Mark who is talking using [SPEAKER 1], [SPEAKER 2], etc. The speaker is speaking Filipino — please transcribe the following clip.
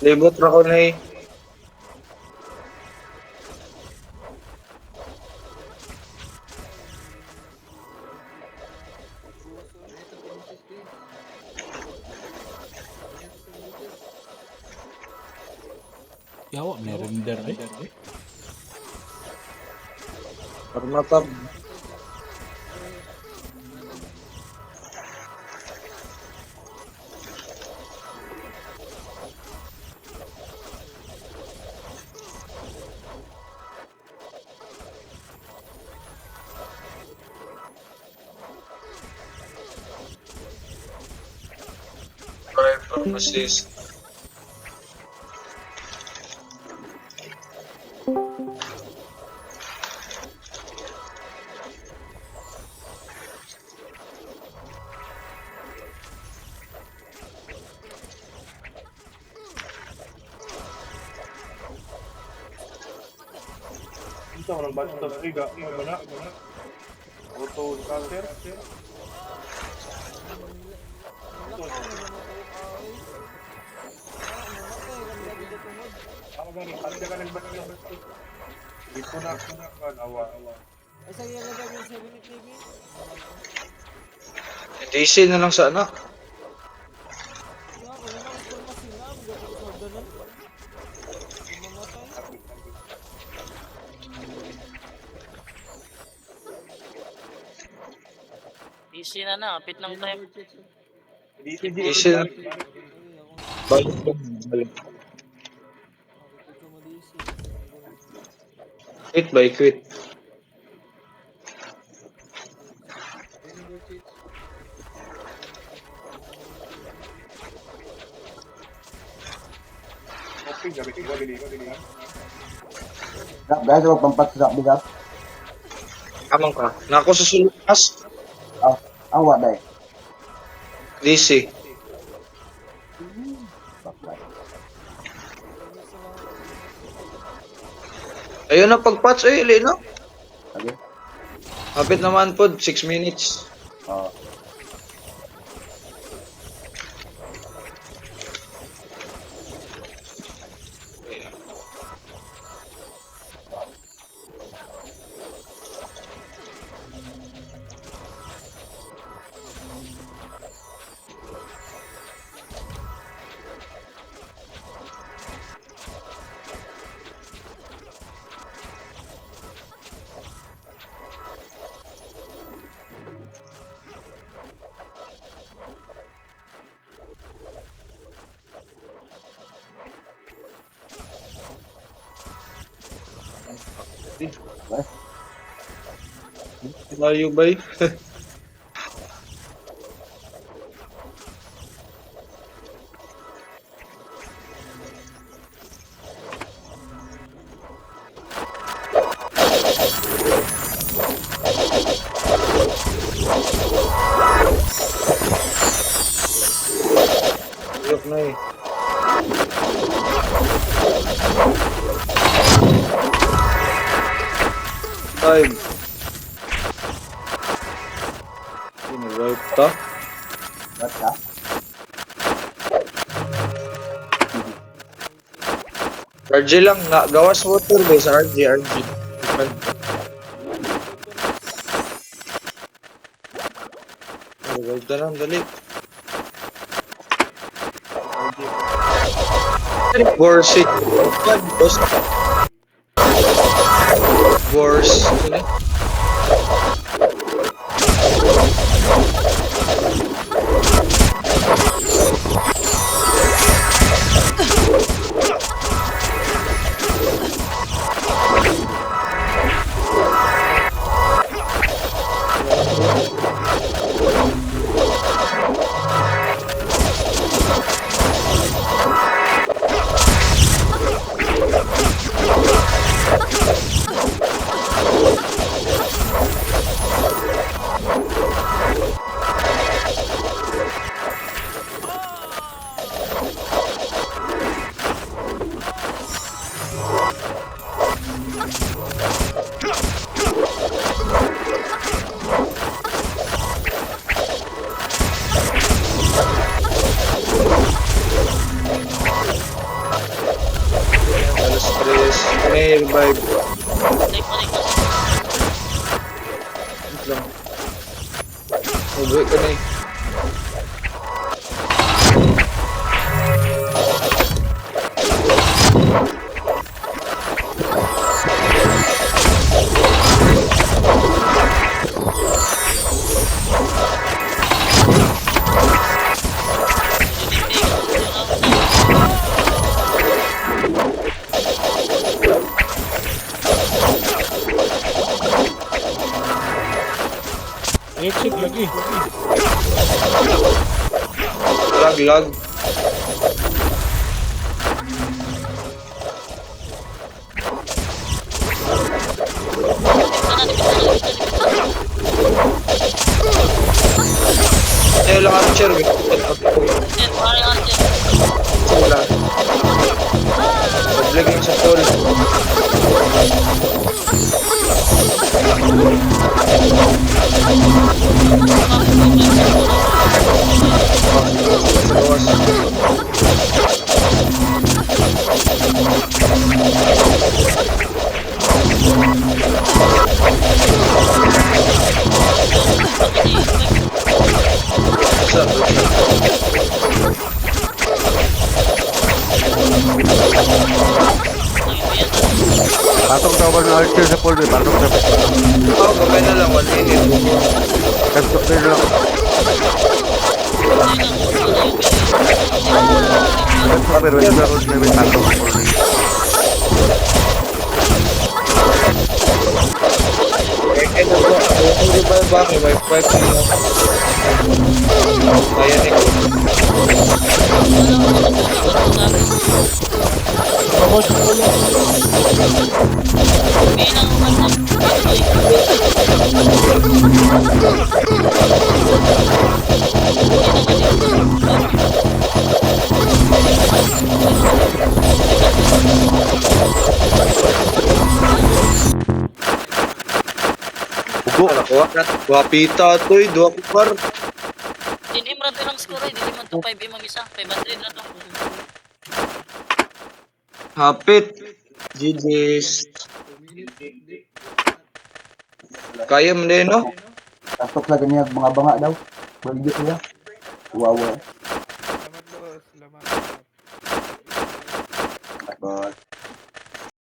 [SPEAKER 1] Libot ra ko na eh.
[SPEAKER 2] Yawa, may render eh.
[SPEAKER 1] Pagmatab. Correct pharmacist.
[SPEAKER 3] Ito orang basta iga mana auto counter. Ako gani pagka ka nagbalik ng basta. Dito na kan awa.
[SPEAKER 4] Ay, sa iya lagay yung 7 TV.
[SPEAKER 1] DC na lang sana.
[SPEAKER 4] Kaya, wala na informasi na. Maganda ko sa danan. Mamatay.
[SPEAKER 5] Easy na na, kapit ng time.
[SPEAKER 1] DC na. Balik ko. Balik.
[SPEAKER 4] Ito madisi.
[SPEAKER 1] Quit by quit.
[SPEAKER 3] Okay, gabi ko dili.
[SPEAKER 6] Guys, huwag pampatsap bigat.
[SPEAKER 1] Amang ka. Nako sa sulukas.
[SPEAKER 6] Awa dahil.
[SPEAKER 1] DC. Ayun na pagpatch eh, ili no?
[SPEAKER 6] Sige.
[SPEAKER 1] Kapit naman po, 6 minutes.
[SPEAKER 6] Oo.
[SPEAKER 1] Layo ba eh? Ayok na eh. Time. Sino-wipe ta?
[SPEAKER 6] Ba't ka?
[SPEAKER 1] RG lang, na gawas water ba sa RG. Revive na lang, dali. Worse it. Worse. Uy, kanay.
[SPEAKER 2] Exit lagi.
[SPEAKER 1] Lag. Kaya lang archer, eh.
[SPEAKER 5] Archer, parang archer.
[SPEAKER 1] Wala. Pag-lag lang sa toll. Sa gawas. Sa
[SPEAKER 7] Patong tawag ng archer sa pool, patong sa
[SPEAKER 1] oh, gabay na lang, 1 minute.
[SPEAKER 7] kastok din lang. Pero wala na kung may patong sa pool.
[SPEAKER 1] Eh, na ba? Hindi ba may wifi mo? Kaya ni ko.
[SPEAKER 2] Tapos ko lang.
[SPEAKER 5] Bilang WhatsApp.
[SPEAKER 7] Ugo.
[SPEAKER 1] Nakuha na. Wapita to eh. Dua kupar.
[SPEAKER 5] Dinim ra to lang score ay dili man to 5 imong isa. 500 na to.
[SPEAKER 1] Hapit. GG's. Kaya mo din, no?
[SPEAKER 6] Kastok sa ganyan, mga banga daw. Baligit niya. Wawa.
[SPEAKER 3] Salamat, boss. Salamat.
[SPEAKER 6] But,